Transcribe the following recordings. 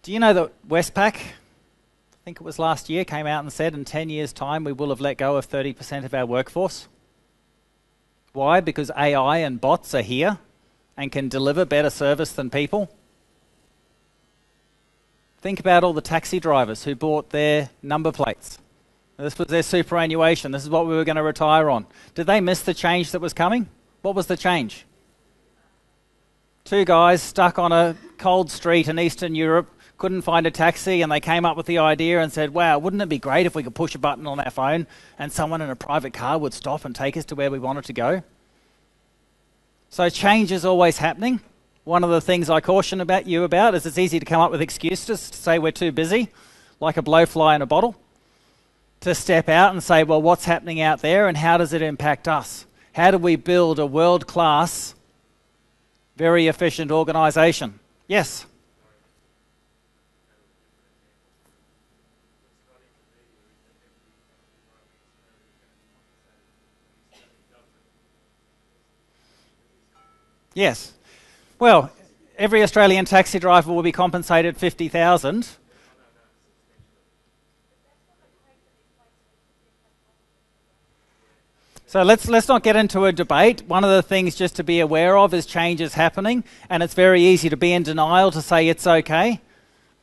Do you know that Westpac, I think it was last year, came out and said in 10 years' time we will have let go of 30% of our workforce? Why? Because AI and bots are here and can deliver better service than people. Think about all the taxi drivers who bought their number plates. This was their superannuation. This is what we were going to retire on. Did they miss the change that was coming? What was the change? Two guys stuck on a cold street in Eastern Europe, couldn't find a taxi, and they came up with the idea and said, wow, wouldn't it be great if we could push a button on our phone and someone in a private car would stop and take us to where we wanted to go? So change is always happening. One of the things I caution you about is it's easy to come up with excuses to say we're too busy, like a blowfly in a bottle, to step out and say, well, what's happening out there and how does it impact us? How do we build a world-class, very efficient organisation? Yes? Yes. Well, every Australian taxi driver will be compensated 50,000. So let's not get into a debate. One of the things just to be aware of is change is happening, and it's very easy to be in denial to say it's okay,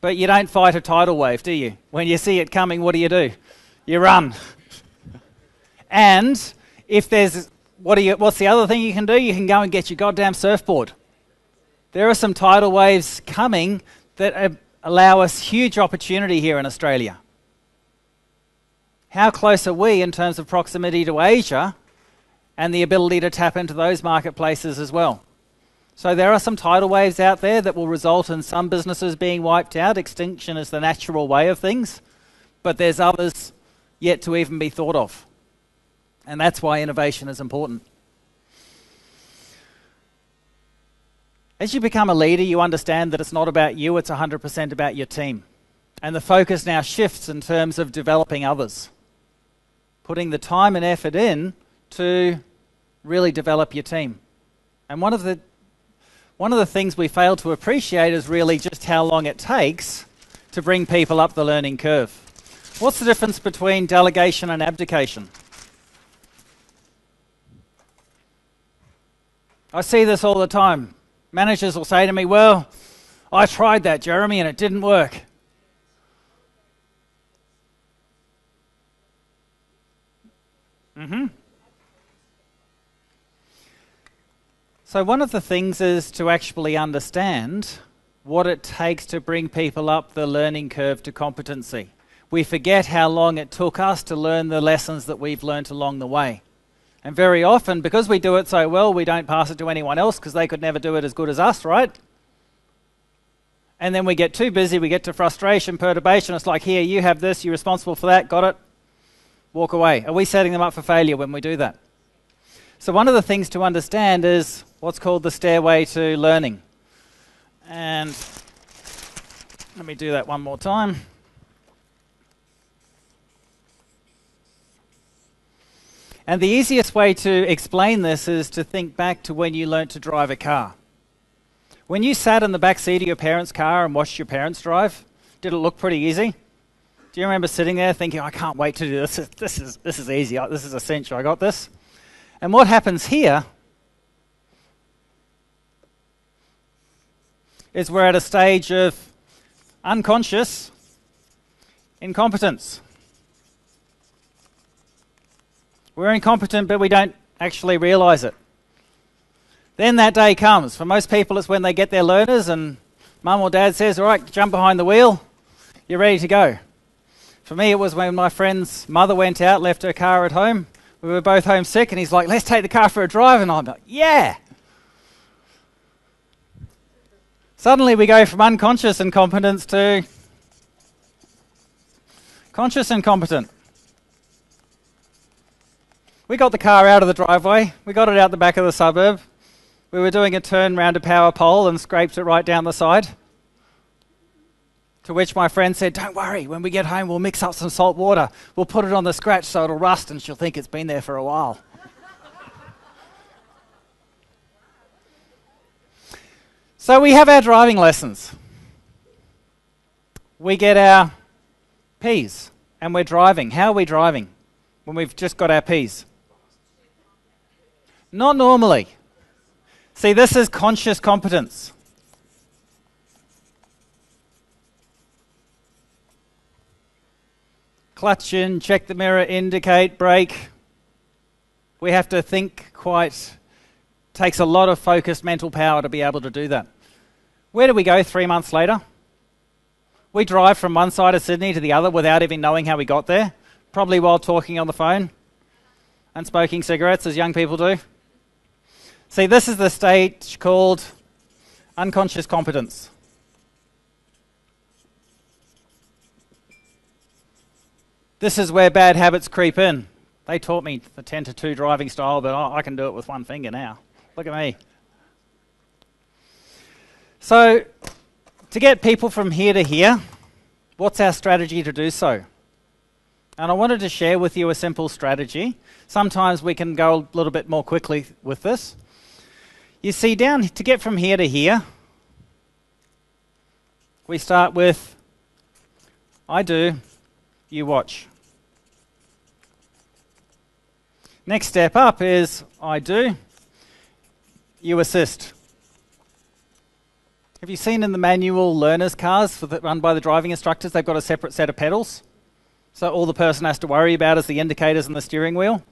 but you don't fight a tidal wave, do you? When you see it coming, what do? You run. And if there's, what's the other thing you can do? You can go and get your goddamn surfboard. There are some tidal waves coming that allow us huge opportunity here in Australia. How close are we in terms of proximity to Asia and the ability to tap into those marketplaces as well? So there are some tidal waves out there that will result in some businesses being wiped out. Extinction is the natural way of things, but there's others yet to even be thought of. And that's why innovation is important. As you become a leader, you understand that it's not about you, it's 100% about your team. And the focus now shifts in terms of developing others. Putting the time and effort in to really develop your team. And one of the things we fail to appreciate is really just how long it takes to bring people up the learning curve. What's the difference between delegation and abdication? I see this all the time. Managers will say to me, well, I tried that, Jeremy, and it didn't work. So one of the things is to actually understand what it takes to bring people up the learning curve to competency. We forget how long it took us to learn the lessons that we've learnt along the way. And very often, because we do it so well, we don't pass it to anyone else because they could never do it as good as us, right? And then we get too busy, we get to frustration, perturbation. It's like, here, you have this, you're responsible for that, got it? Walk away. Are we setting them up for failure when we do that? So one of the things to understand is what's called the stairway to learning. And let me do that one more time. And the easiest way to explain this is to think back to when you learnt to drive a car. When you sat in the back seat of your parents' car and watched your parents drive, did it look pretty easy? Do you remember sitting there thinking, I can't wait to do this. This is easy. This is essential. I got this. And what happens here is we're at a stage of unconscious incompetence. We're incompetent, but we don't actually realize it. Then that day comes. For most people, it's when they get their learners and mum or dad says, all right, jump behind the wheel. You're ready to go. For me, it was when my friend's mother went out, left her car at home. We were both homesick, and he's like, let's take the car for a drive. And I'm like, yeah. Suddenly we go from unconscious incompetence to conscious incompetent. We got the car out of the driveway. We got it out the back of the suburb. We were doing a turn round a power pole and scraped it right down the side. To which my friend said, don't worry, when we get home we'll mix up some salt water. We'll put it on the scratch so it'll rust and she'll think it's been there for a while. So we have our driving lessons. we get our P's and we're driving. How are we driving when we've just got our P's? Not normally. See, this is conscious competence. Clutch in, check the mirror, indicate, brake. We have to think quite, takes a lot of focused mental power to be able to do that. Where do we go 3 months later? We drive from one side of Sydney to the other without even knowing how we got there, probably while talking on the phone and smoking cigarettes, as young people do. See, this is the stage called unconscious competence. This is where bad habits creep in. They taught me the 10 to 2 driving style, but I can do it with one finger now. Look at me. So, to get people from here to here, what's our strategy to do so? And I wanted to share with you a simple strategy. Sometimes we can go a little bit more quickly with this. You see, to get from here to here, we start with I do, you watch. Next step up is I do, you assist. Have you seen in the manual learners cars run by the driving instructors, they've got a separate set of pedals? So all the person has to worry about is the indicators and the steering wheel.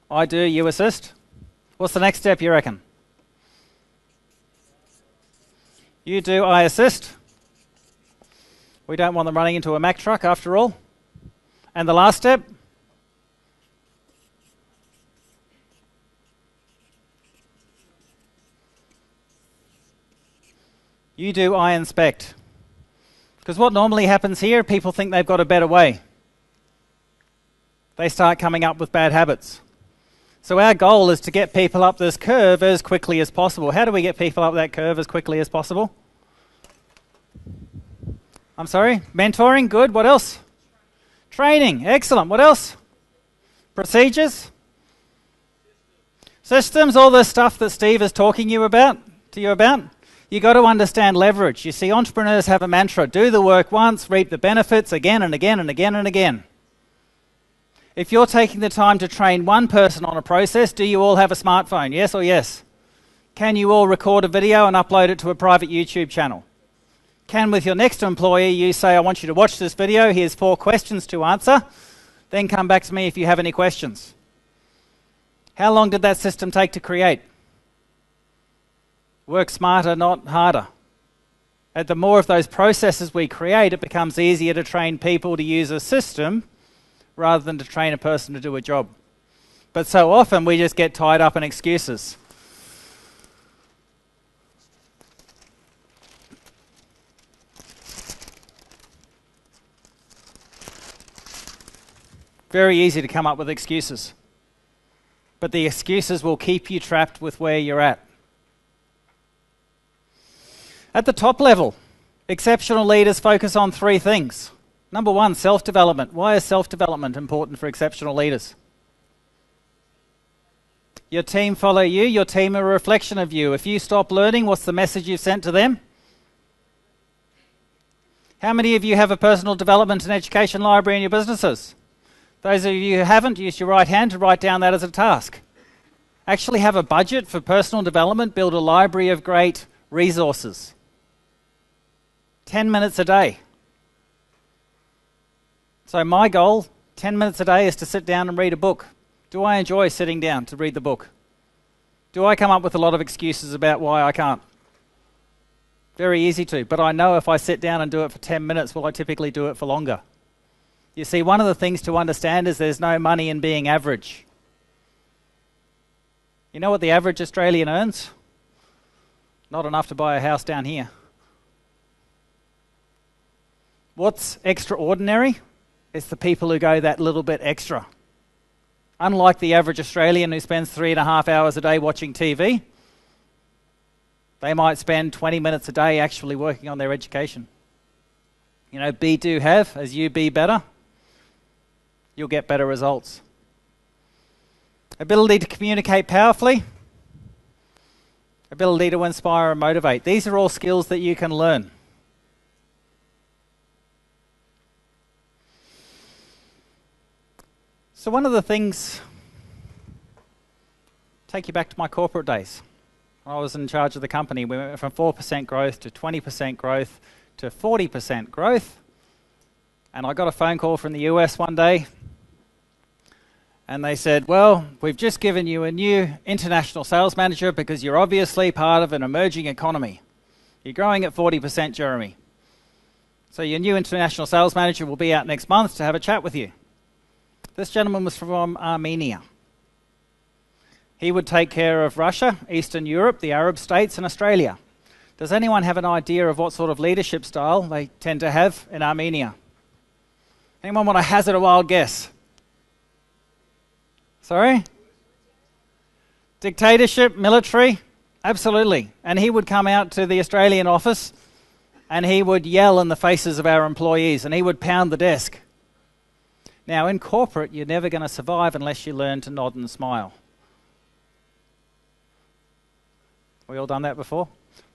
I do, you assist. What's the next step, you reckon? You do, I assist. We don't want them running into a Mack truck after all. And the last step? You do, I inspect. Because what normally happens here, people think they've got a better way. They start coming up with bad habits. So our goal is to get people up this curve as quickly as possible. How do we get people up that curve as quickly as possible? I'm sorry? Mentoring, good. What else? Training, excellent. What else? Procedures? Systems, all this stuff that Steve is talking to you about. You got to understand leverage. You see, entrepreneurs have a mantra: do the work once, reap the benefits again and again and again and again. If you're taking the time to train one person on a process, do you all have a smartphone? Yes or yes? Can you all record a video and upload it to a private YouTube channel? Can, with your next employee, you say, I want you to watch this video, here's 4 questions to answer, then come back to me if you have any questions. How long did that system take to create? Work smarter, not harder. And the more of those processes we create, it becomes easier to train people to use a system rather than to train a person to do a job. But so often we just get tied up in excuses. Very easy to come up with excuses. But the excuses will keep you trapped with where you're at. At the top level, exceptional leaders focus on 3 things. Number 1, self-development. Why is self-development important for exceptional leaders? Your team follow you, your team are a reflection of you. If you stop learning, what's the message you've sent to them? How many of you have a personal development and education library in your businesses? Those of you who haven't, use your right hand to write down that as a task. Actually have a budget for personal development, build a library of great resources. 10 minutes a day. So my goal, 10 minutes a day, is to sit down and read a book. Do I enjoy sitting down to read the book? Do I come up with a lot of excuses about why I can't? Very easy to, but I know if I sit down and do it for 10 minutes, will I typically do it for longer? You see, one of the things to understand is there's no money in being average. You know what the average Australian earns? Not enough to buy a house down here. What's extraordinary is the people who go that little bit extra. Unlike the average Australian who spends 3.5 hours a day watching TV, they might spend 20 minutes a day actually working on their education. You know, be, do, have. As you be better, you'll get better results. Ability to communicate powerfully. Ability to inspire and motivate. These are all skills that you can learn. So one of the things, take you back to my corporate days. When I was in charge of the company, we went from 4% growth to 20% growth to 40% growth. And I got a phone call from the US one day, and they said, well, we've just given you a new international sales manager because you're obviously part of an emerging economy. You're growing at 40%, Jeremy. So your new international sales manager will be out next month to have a chat with you. This gentleman was from Armenia. He would take care of Russia, Eastern Europe, the Arab states, and Australia. Does anyone have an idea of what sort of leadership style they tend to have in Armenia? Anyone want to hazard a wild guess? Sorry? Dictatorship, military? Absolutely. And he would come out to the Australian office and he would yell in the faces of our employees and he would pound the desk. Now, in corporate, you're never going to survive unless you learn to nod and smile. We all done that before?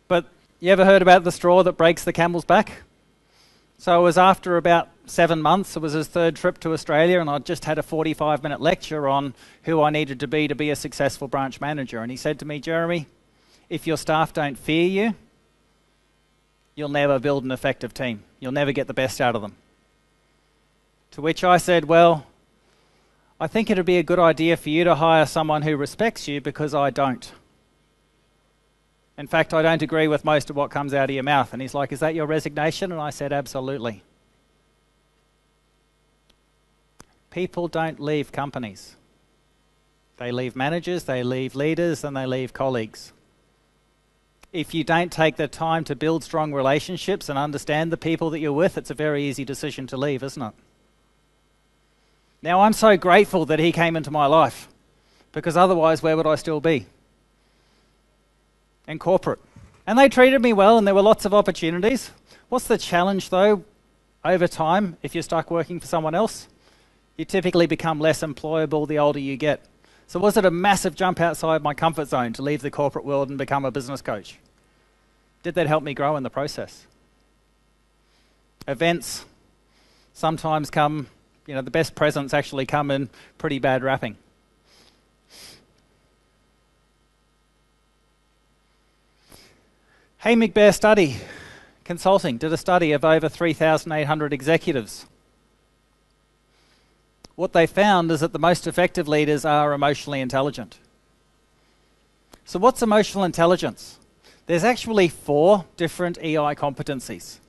But you ever heard about the straw that breaks the camel's back? So it was after about 7 months, it was his third trip to Australia, and I'd just had a 45-minute lecture on who I needed to be a successful branch manager. And he said to me, Jeremy, if your staff don't fear you, you'll never build an effective team. You'll never get the best out of them. To which I said, well, I think it'd be a good idea for you to hire someone who respects you because I don't. In fact, I don't agree with most of what comes out of your mouth. And he's like, is that your resignation? And I said, absolutely. People don't leave companies. They leave managers, they leave leaders, and they leave colleagues. If you don't take the time to build strong relationships and understand the people that you're with, it's a very easy decision to leave, isn't it? Now, I'm so grateful that he came into my life, because otherwise, where would I still be? In corporate. And they treated me well, and there were lots of opportunities. What's the challenge, though, over time, if you're stuck working for someone else? You typically become less employable the older you get. So was it a massive jump outside my comfort zone to leave the corporate world and become a business coach? Did that help me grow in the process? Events sometimes come, the best presents actually come in pretty bad wrapping. Hamig Bear Study Consulting did a study of over 3,800 executives. What they found is that the most effective leaders are emotionally intelligent. So what's emotional intelligence? There's actually 4 different EI competencies.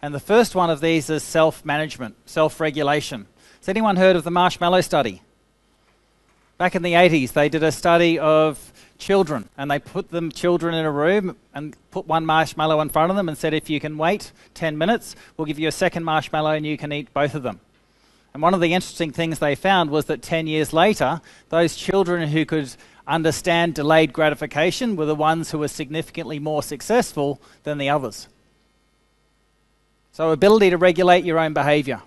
And the first one of these is self-management, self-regulation. Has anyone heard of the marshmallow study? Back in the 80s, they did a study of children, and they put children in a room and put one marshmallow in front of them and said, if you can wait 10 minutes, we'll give you a second marshmallow and you can eat both of them. And one of the interesting things they found was that 10 years later, those children who could understand delayed gratification were the ones who were significantly more successful than the others. So ability to regulate your own behavior,